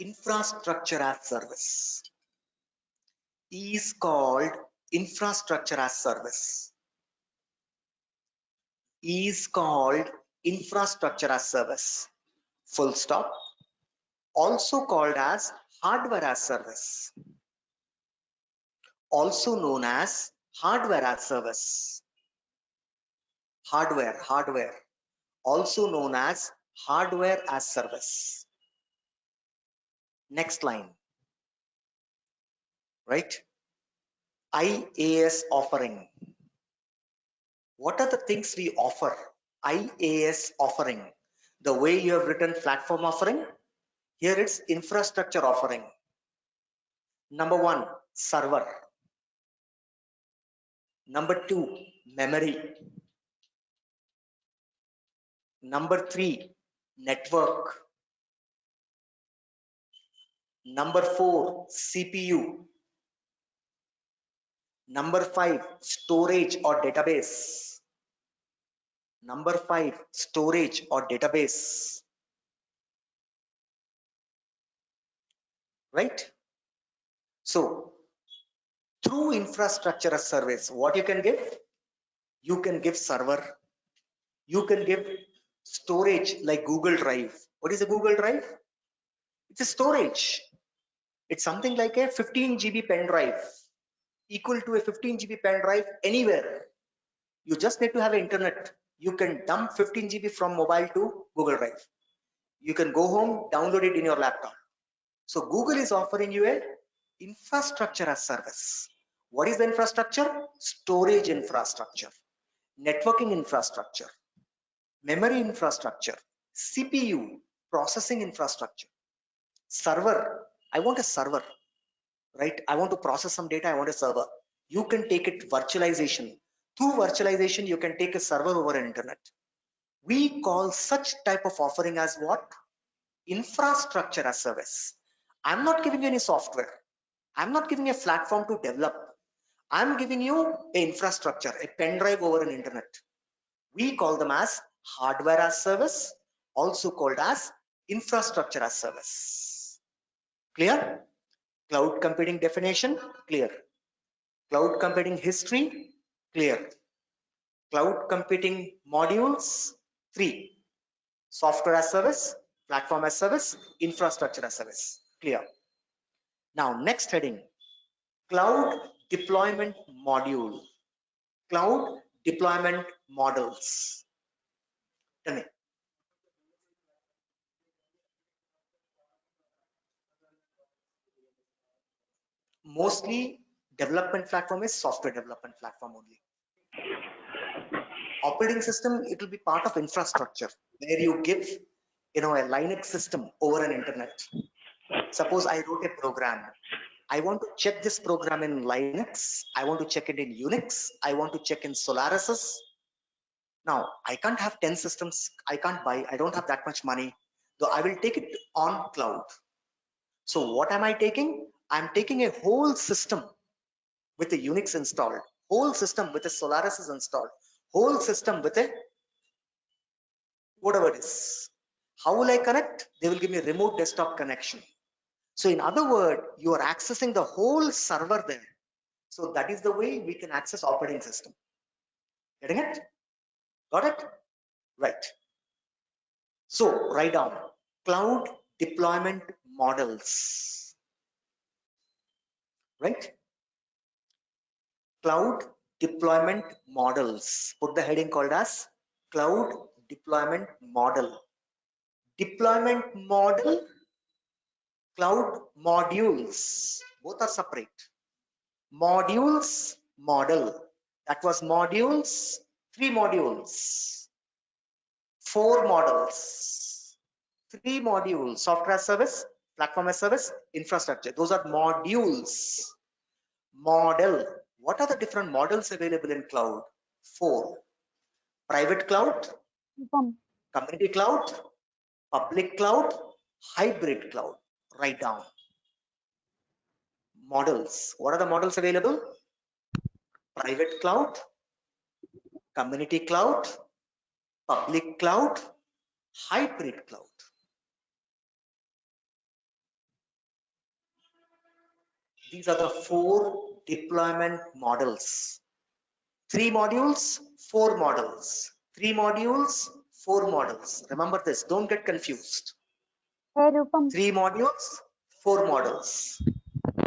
infrastructure as service. Is called infrastructure as service. Is called infrastructure as service. Full stop. Also called as hardware as service. Also known as hardware as service. Hardware. Also known as hardware as service. Next line. Right? IaaS offering. What are the things we offer? IaaS offering. The way you have written platform offering, here it's infrastructure offering. Number one, server. Number two, memory. Number three, network. Number 4, CPU. Number 5, storage or database. Number 5, storage or database. Right? So through infrastructure as service, what you can give? You can give server. You can give storage like Google Drive. What is a Google Drive? It's a storage. It's something like a 15 GB pen drive, equal to a 15 GB pen drive anywhere. You just need to have internet. You can dump 15 GB from mobile to Google Drive. You can go home, download it in your laptop. So Google is offering you a infrastructure as service. What is the infrastructure? Storage infrastructure, networking infrastructure, memory infrastructure, CPU, processing infrastructure, server. I want a server, right? I want to process some data. I want a server. You can take it virtualization. Through virtualization, you can take a server over internet. We call such type of offering as what? Infrastructure as service. I'm not giving you any software. I'm not giving you a platform to develop. I'm giving you an infrastructure, a pen drive over an internet. We call them as hardware as service, also called as infrastructure as service. Clear? Cloud computing definition, clear. Cloud computing history, clear. Cloud computing modules, 3. Software as service, platform as service, infrastructure as service, clear. Now next heading, cloud deployment module, cloud deployment models. Tell me. Mostly development platform is software development platform only. Operating system, it will be part of infrastructure where you give, a Linux system over an internet. Suppose I wrote a program. I want to check this program in Linux. I want to check it in Unix. I want to check in Solaris. Now, I can't have 10 systems. I can't buy. I don't have that much money. So I will take it on cloud. So what am I taking? I'm taking a whole system with a Unix installed, whole system with a Solaris is installed, whole system with a whatever it is. How will I connect? They will give me a remote desktop connection. So in other words, you are accessing the whole server there. So that is the way we can access operating system. Getting it? Got it? Right. So write down cloud deployment models. Right? Cloud deployment models. Put the heading called as cloud deployment model. Deployment model, cloud modules. Both are separate. Modules, model. That was modules, 3 modules, 4 models, 3 modules, software as service, platform as service, infrastructure. Those are modules. Model. What are the different models available in cloud? 4. Private cloud, community cloud, public cloud, hybrid cloud. Write down. Models. What are the models available? Private cloud, community cloud, public cloud, hybrid cloud. These are the 4 deployment models. 3 modules, 4 models. 3 modules, 4 models. Remember this, don't get confused. 3 modules, 4 models.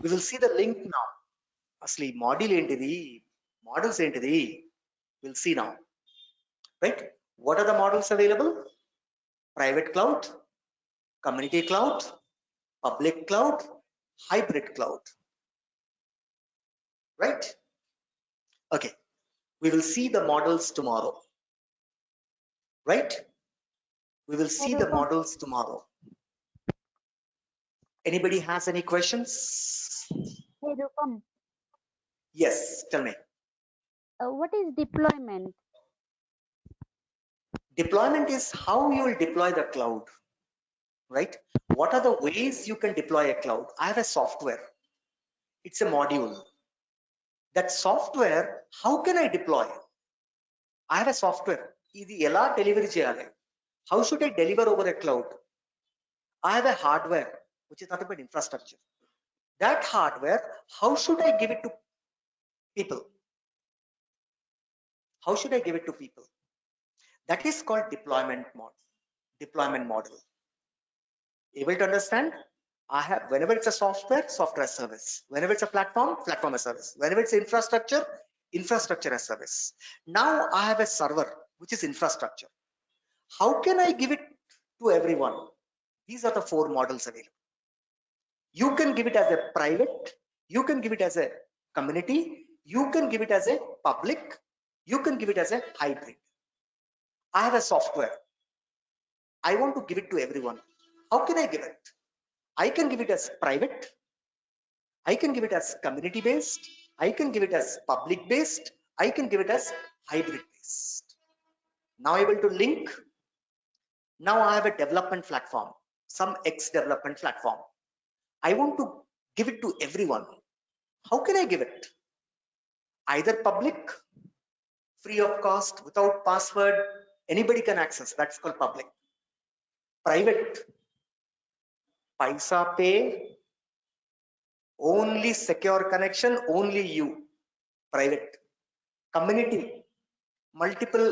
We will see the link now. Asli module entity, models entity. We'll see now. Right? What are the models available? Private cloud, community cloud, public cloud, hybrid cloud. Right? Okay. We will see the models tomorrow. Right? We will see the models tomorrow. Anybody has any questions? Hey Rupam, Yes, tell me. what is deployment? Deployment is how you will deploy the cloud, right? What are the ways you can deploy a cloud? I have a software. It's a module. That software, how can I deploy? I have a software. ఇది ఎలా delivery చేయాలి? How should I deliver over a cloud? I have a hardware, which is nothing but infrastructure. That hardware, how should I give it to people? How should I give it to people? That is called deployment model. Deployment model. Able to understand? I have, whenever it's a software as service. Whenever it's a platform as service. Whenever it's infrastructure as service. Now I have a server, which is infrastructure. How can I give it to everyone? These are the 4 models available. You can give it as a private, you can give it as a community, you can give it as a public, you can give it as a hybrid. I have a software. I want to give it to everyone. How can I give it? I can give it as private, I can give it as community based, I can give it as public based, I can give it as hybrid based. Now able to link. Now I have a development platform, some X development platform. I want to give it to everyone. How can I give it? Either public, free of cost, without password, anybody can access. That's called public. Private, paisa pay, only secure connection, only you. Private. Community, multiple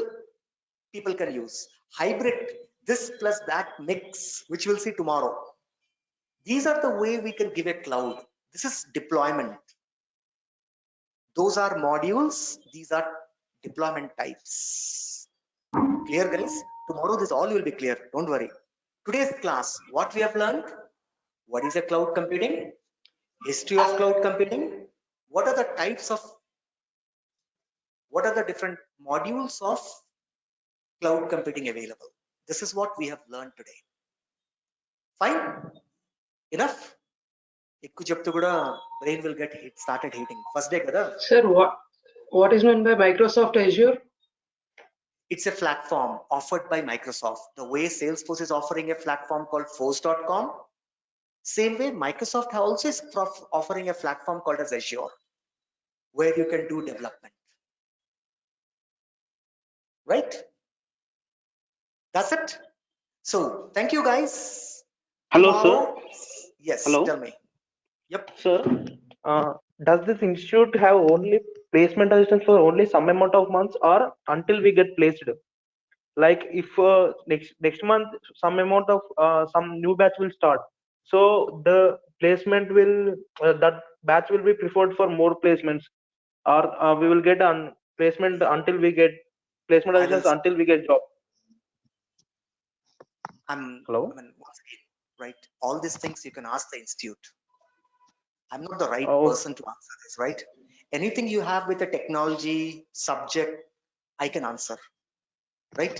people can use. Hybrid, this plus that mix, which we'll see tomorrow. These are the way we can give a cloud. This is deployment. Those are modules. These are deployment types. Clear, guys? Tomorrow this all will be clear. Don't worry. Today's class, what we have learned? What is a cloud computing? History of cloud computing. What are the types of, what are the different modules of cloud computing available? This is what we have learned today. Fine? Enough? ఎక్కువ చెప్తూ కూడా brain will get started heating. First day కదా? Sir, what is meant by Microsoft Azure? It's a platform offered by Microsoft. The way Salesforce is offering a platform called force.com, same way Microsoft also is offering a platform called as Azure, where you can do development. Right? That's it. So thank you guys. Hello, Tomorrow, sir. yes, Hello. tell me. Yep. Sir, does this institute have only placement assistance for only some amount of months or until we get placed? Like if next month some amount of some new batch will start, so the placement will that batch will be preferred for more placements, or we will get on placement until we get placement assistance until we get job. Hello. I mean, once again, right? All these things you can ask the institute. I'm not the right person to answer this, right? Anything you have with a technology subject, I can answer, right?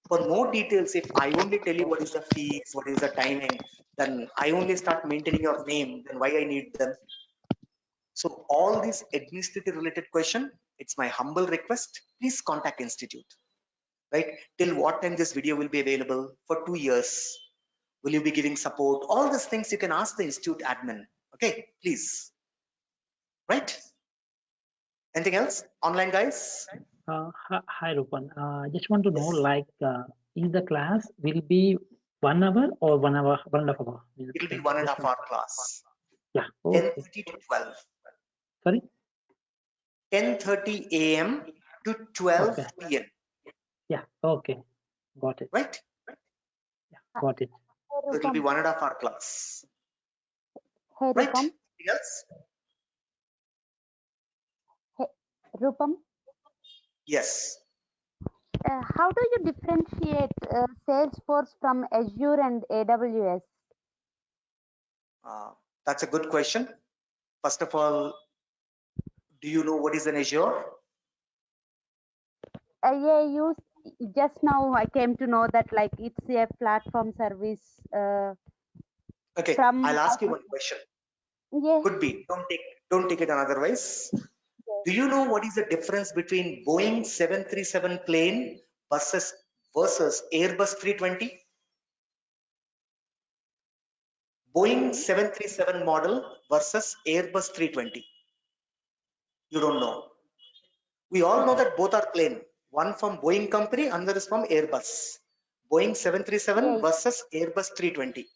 For more details, if I only tell you what is the fees, what is the timing, then I only start maintaining your name, then why I need them? So all these administrative related question, it's my humble request, please contact institute, right? Till what time this video will be available? For 2 years. Will you be giving support? All these things you can ask the institute admin. Okay, please. Right? Anything else? Online guys? Hi Rupan. Just want to know, like, is the class will be 1 hour or 1 hour, 1.5 hour? It will be 1.5 hour class. Yeah. Okay. 10:30 to 12. Sorry. 10:30 a.m. to 12 Okay. p.m. Yeah. Okay. Got it. Right? Yeah. Got it. So it will be 1.5 hour class. Hey, Right? Rupam. Anything else? Hey, Rupam. Yes. How do you differentiate Salesforce from Azure and AWS? That's a good question. First of all, do you know what is an Azure? Yeah, just now I came to know that like it's a platform service. Okay, I'll ask you one question. Yeah. Could be. Don't take it another ways. Do you know what is the difference between Boeing 737 plane versus Airbus 320? Boeing 737 model versus Airbus 320. You don't know. We all know that both are plane. One from Boeing company, another is from Airbus. Boeing 737 Yeah. versus Airbus 320.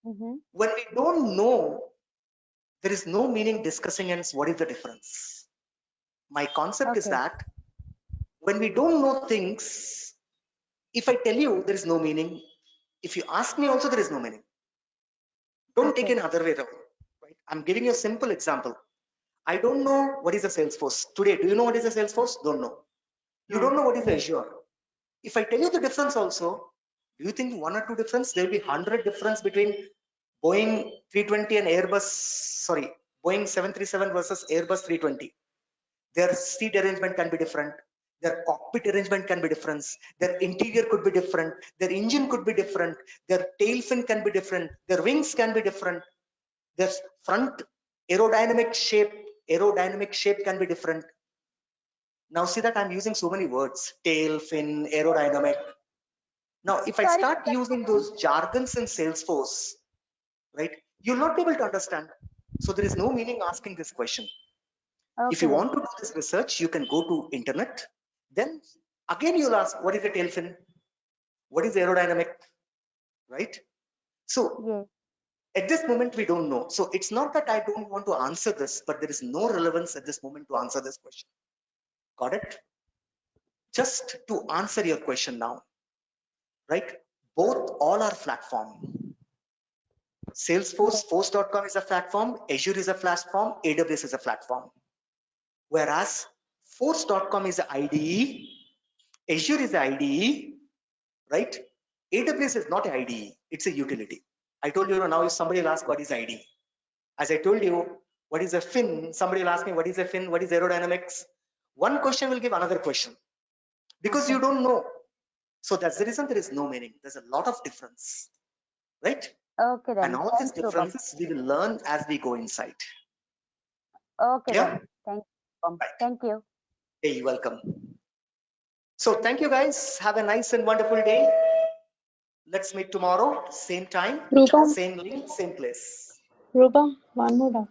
Mm-hmm. When we don't know, there is no meaning discussing and what is the difference. My concept is Okay. that when we don't know things, if I tell you, there is no meaning. If you ask me also, there is no meaning. Don't take Okay. it other way around. Right? I'm giving you a simple example. I don't know what is a Salesforce. Today, do you know what is a Salesforce? Don't know. You don't know what is Azure. If I tell you the difference also, do you think one or two difference? There will be 100 difference between Boeing 320 and Airbus, sorry, Boeing 737 versus Airbus 320. Their seat arrangement can be different. Their cockpit arrangement can be different. Their interior could be different. Their engine could be different. Their tail fin can be different. Their wings can be different. Their front aerodynamic shape can be different. Now see that I'm using so many words: tail, fin, aerodynamic. Now, if I Sorry. start using those jargons in Salesforce, right, you'll not be able to understand. So there is no meaning asking this question. If you Okay. want to do this research, you can go to internet. Then again, you'll ask, what is a tail fin? What is aerodynamic? Right? So Yeah. at this moment, we don't know. So it's not that I don't want to answer this, but there is no relevance at this moment to answer this question. Got it? Just to answer your question now, right? All are platform. Salesforce, Force.com is a platform, Azure is a platform, AWS is a platform. Whereas Force.com is an IDE, Azure is an IDE, right? AWS is not an IDE, it's a utility. I told you now if somebody will ask what is IDE. As I told you, what is a fin? Somebody will ask me what is a fin, what is aerodynamics? One question will give another question because you don't know. So that's the reason there is no meaning. There's a lot of difference, right? Okay then. And all these Thanks, Rupam. differences we will learn as we go inside. Okay Clear? then. Thank you. Right. Thank you. Hey, you're welcome. So thank you guys. Have a nice and wonderful day. Let's meet tomorrow, same time, Rupam, same link, same place. Rupam, one more doubt.